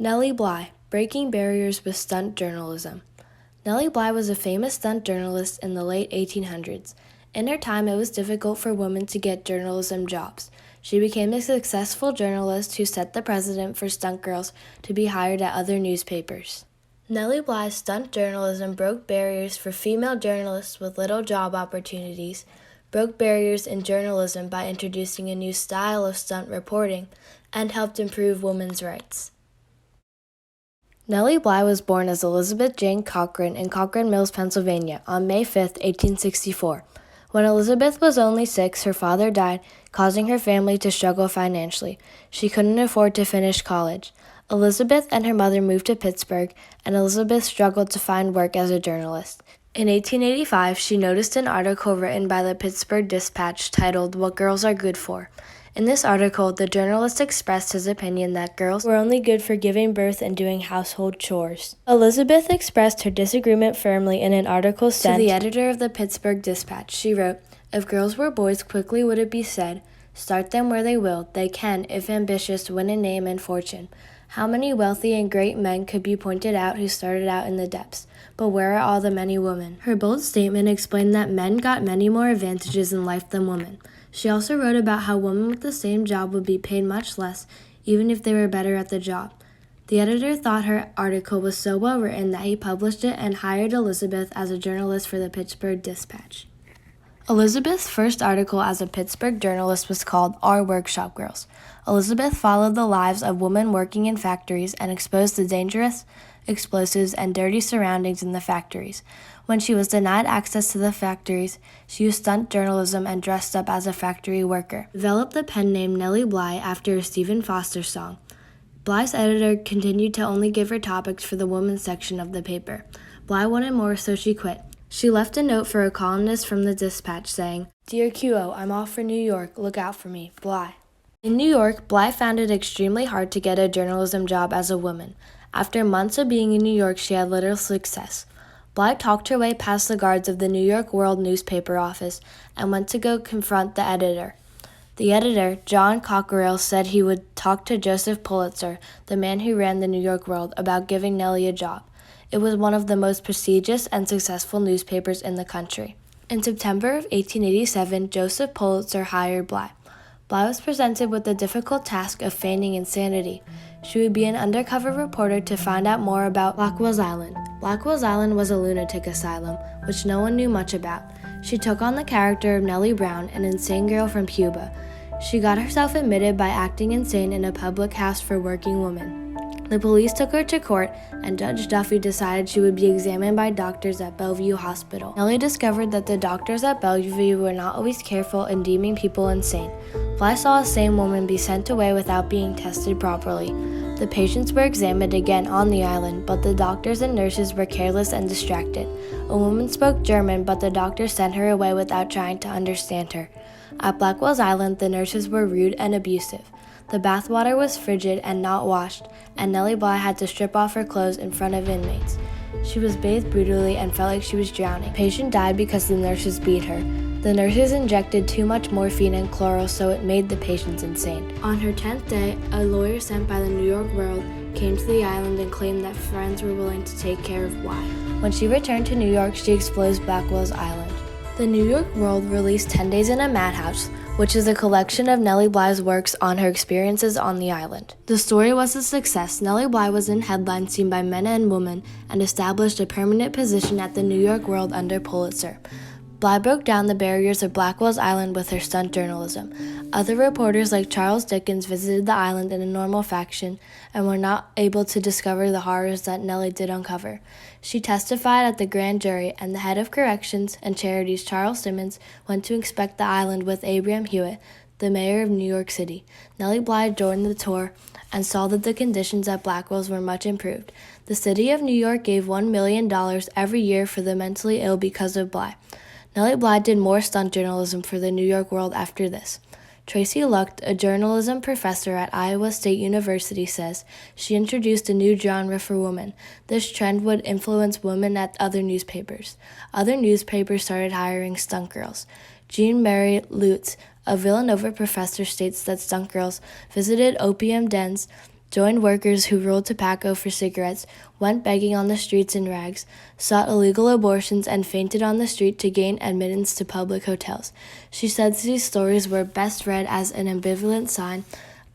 Nellie Bly, Breaking Barriers with Stunt Journalism. Nellie Bly was a famous stunt journalist in the late 1800s. In her time, it was difficult for women to get journalism jobs. She became a successful journalist who set the precedent for stunt girls to be hired at other newspapers. Nellie Bly's stunt journalism broke barriers for female journalists with little job opportunities, broke barriers in journalism by introducing a new style of stunt reporting, and helped improve women's rights. Nellie Bly was born as Elizabeth Jane Cochran in Cochran Mills, Pennsylvania, on May 5, 1864. When Elizabeth was only 6, her father died, causing her family to struggle financially. She couldn't afford to finish college. Elizabeth and her mother moved to Pittsburgh, and Elizabeth struggled to find work as a journalist. In 1885, she noticed an article written by the Pittsburgh Dispatch titled "What Girls Are Good For." In this article, the journalist expressed his opinion that girls were only good for giving birth and doing household chores. Elizabeth expressed her disagreement firmly in an article sent to the editor of the Pittsburgh Dispatch. She wrote, "If girls were boys, quickly would it be said, start them where they will, they can, if ambitious, win a name and fortune. How many wealthy and great men could be pointed out who started out in the depths? But where are all the many women?" Her bold statement explained that men got many more advantages in life than women. She also wrote about how women with the same job would be paid much less, even if they were better at the job. The editor thought her article was so well written that he published it and hired Elizabeth as a journalist for the Pittsburgh Dispatch. Elizabeth's first article as a Pittsburgh journalist was called "Our Workshop Girls." Elizabeth followed the lives of women working in factories and exposed the dangerous explosives and dirty surroundings in the factories. When she was denied access to the factories, she used stunt journalism and dressed up as a factory worker. Developed the pen name Nellie Bly after a Stephen Foster song. Bly's editor continued to only give her topics for the women's section of the paper. Bly wanted more, so she quit. She left a note for a columnist from the Dispatch saying, "Dear QO, I'm off for New York. Look out for me. Bly." In New York, Bly found it extremely hard to get a journalism job as a woman. After months of being in New York, she had little success. Bly talked her way past the guards of the New York World newspaper office and went to go confront the editor. The editor, John Cockerill, said he would talk to Joseph Pulitzer, the man who ran the New York World, about giving Nellie a job. It was one of the most prestigious and successful newspapers in the country. In September of 1887, Joseph Pulitzer hired Bly. Bly was presented with the difficult task of feigning insanity. She would be an undercover reporter to find out more about Blackwell's Island. Blackwell's Island was a lunatic asylum, which no one knew much about. She took on the character of Nellie Brown, an insane girl from Cuba. She got herself admitted by acting insane in a public house for working women. The police took her to court, and Judge Duffy decided she would be examined by doctors at Bellevue Hospital. Nellie discovered that the doctors at Bellevue were not always careful in deeming people insane. Bly saw a sane woman be sent away without being tested properly. The patients were examined again on the island, but the doctors and nurses were careless and distracted. A woman spoke German, but the doctors sent her away without trying to understand her. At Blackwell's Island, the nurses were rude and abusive. The bathwater was frigid and not washed, and Nellie Bly had to strip off her clothes in front of inmates. She was bathed brutally and felt like she was drowning. A patient died because the nurses beat her. The nurses injected too much morphine and chloral, so it made the patients insane. On her 10th day, a lawyer sent by the New York World came to the island and claimed that friends were willing to take care of Bly. When she returned to New York, she exposed Blackwell's Island. The New York World released 10 Days in a Madhouse, which is a collection of Nellie Bly's works on her experiences on the island. The story was a success. Nellie Bly was in headlines seen by men and women and established a permanent position at the New York World under Pulitzer. Bly broke down the barriers of Blackwell's Island with her stunt journalism. Other reporters like Charles Dickens visited the island in a normal fashion and were not able to discover the horrors that Nellie did uncover. She testified at the grand jury, and the head of corrections and charities, Charles Simmons, went to inspect the island with Abraham Hewitt, the mayor of New York City. Nellie Bly joined the tour and saw that the conditions at Blackwell's were much improved. The city of New York gave $1 million every year for the mentally ill because of Bly. Nellie Bly did more stunt journalism for the New York World after this. Tracy Lucht, a journalism professor at Iowa State University, says she introduced a new genre for women. This trend would influence women at other newspapers. Other newspapers started hiring stunt girls. Jean Mary Lutz, a Villanova professor, states that stunt girls visited opium dens joined workers who rolled tobacco for cigarettes, went begging on the streets in rags, sought illegal abortions, and fainted on the street to gain admittance to public hotels. She said these stories were best read as an ambivalent sign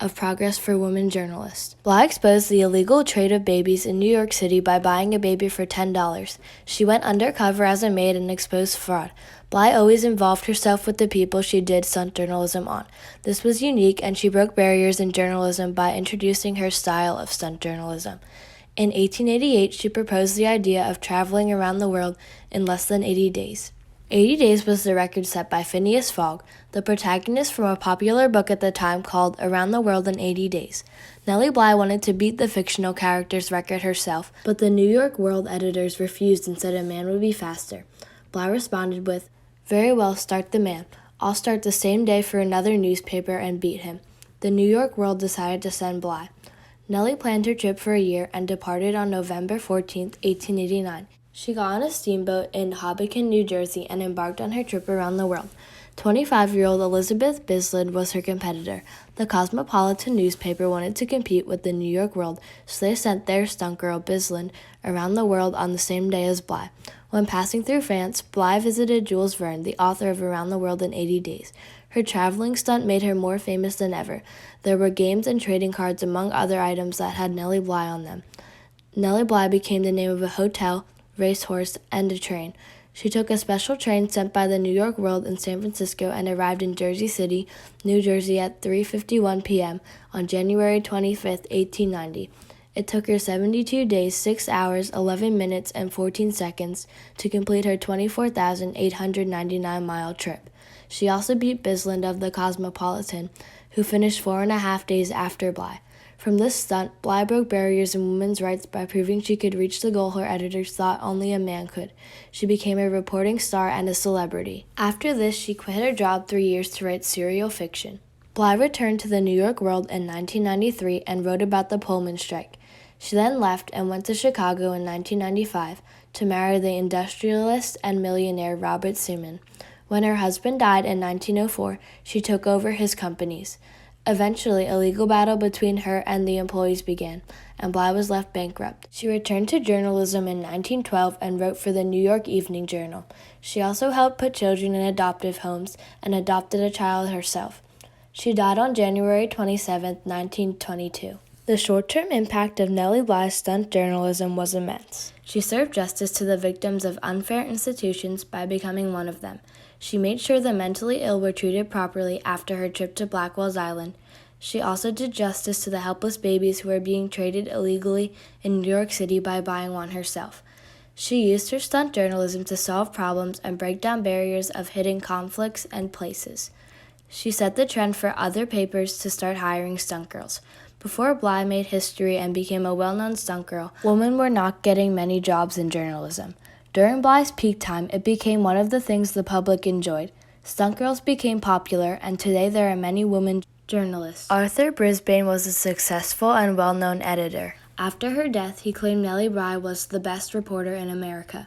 of progress for women journalists. Bly exposed the illegal trade of babies in New York City by buying a baby for $10. She went undercover as a maid and exposed fraud. Bly always involved herself with the people she did stunt journalism on. This was unique, and she broke barriers in journalism by introducing her style of stunt journalism. In 1888, she proposed the idea of traveling around the world in less than 80 days. 80 days was the record set by Phineas Fogg, the protagonist from a popular book at the time called Around the World in 80 Days. Nellie Bly wanted to beat the fictional character's record herself, but the New York World editors refused and said a man would be faster. Bly responded with, "Very well, start the man. I'll start the same day for another newspaper and beat him." The New York World decided to send Bly. Nellie planned her trip for a year and departed on November 14, 1889. She got on a steamboat in Hoboken, New Jersey, and embarked on her trip around the world. 25-year-old Elizabeth Bisland was her competitor. The Cosmopolitan newspaper wanted to compete with the New York World, so they sent their stunt girl, Bisland, around the world on the same day as Bly. When passing through France, Bly visited Jules Verne, the author of Around the World in 80 Days. Her traveling stunt made her more famous than ever. There were games and trading cards among other items that had Nellie Bly on them. Nellie Bly became the name of a hotel, racehorse, and a train. She took a special train sent by the New York World in San Francisco and arrived in Jersey City, New Jersey at 3:51 p.m. on January 25, 1890. It took her 72 days, 6 hours, 11 minutes, and 14 seconds to complete her 24,899-mile trip. She also beat Bisland of the Cosmopolitan, who finished 4.5 days after Bly. From this stunt, Bly broke barriers in women's rights by proving she could reach the goal her editors thought only a man could. She became a reporting star and a celebrity. After this, she quit her job 3 years to write serial fiction. Bly returned to the New York World in 1993 and wrote about the Pullman strike. She then left and went to Chicago in 1995 to marry the industrialist and millionaire Robert Seaman. When her husband died in 1904, she took over his companies. Eventually, a legal battle between her and the employees began, and Bly was left bankrupt. She returned to journalism in 1912 and wrote for the New York Evening Journal. She also helped put children in adoptive homes and adopted a child herself. She died on January 27, 1922. The short-term impact of Nellie Bly's stunt journalism was immense. She served justice to the victims of unfair institutions by becoming one of them. She made sure the mentally ill were treated properly after her trip to Blackwell's Island. She also did justice to the helpless babies who were being traded illegally in New York City by buying one herself. She used her stunt journalism to solve problems and break down barriers of hidden conflicts and places. She set the trend for other papers to start hiring stunt girls. Before Bly made history and became a well-known stunt girl, women were not getting many jobs in journalism. During Bly's peak time, it became one of the things the public enjoyed. Stunt girls became popular, and today there are many women journalists. Arthur Brisbane was a successful and well-known editor. After her death, he claimed Nellie Bly was the best reporter in America.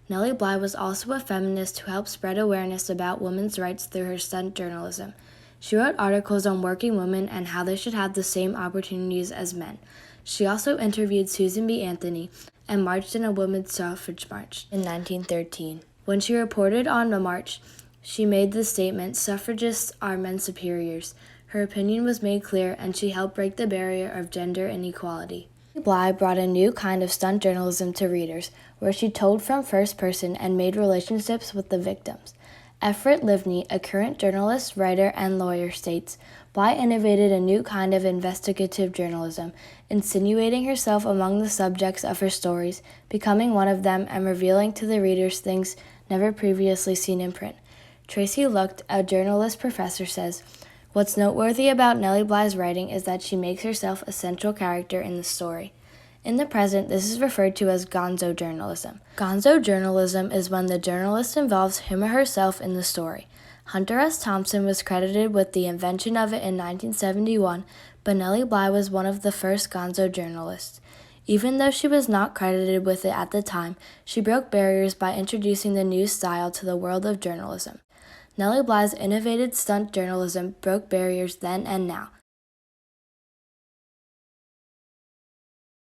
Nellie Bly was also a feminist who helped spread awareness about women's rights through her stunt journalism. She wrote articles on working women and how they should have the same opportunities as men. She also interviewed Susan B. Anthony and marched in a women's suffrage march in 1913. When she reported on the march, she made the statement, "Suffragists are men's superiors." Her opinion was made clear, and she helped break the barrier of gender inequality. Bly brought a new kind of stunt journalism to readers, where she told from first person and made relationships with the victims. Everett Livney, a current journalist, writer, and lawyer, states, Bly innovated a new kind of investigative journalism, insinuating herself among the subjects of her stories, becoming one of them, and revealing to the readers things never previously seen in print. Tracy Lucht, a journalist professor, says, "What's noteworthy about Nellie Bly's writing is that she makes herself a central character in the story." In the present, this is referred to as gonzo journalism. Gonzo journalism is when the journalist involves him or herself in the story. Hunter S. Thompson was credited with the invention of it in 1971, but Nellie Bly was one of the first gonzo journalists. Even though she was not credited with it at the time, she broke barriers by introducing the new style to the world of journalism. Nellie Bly's innovative stunt journalism broke barriers then and now.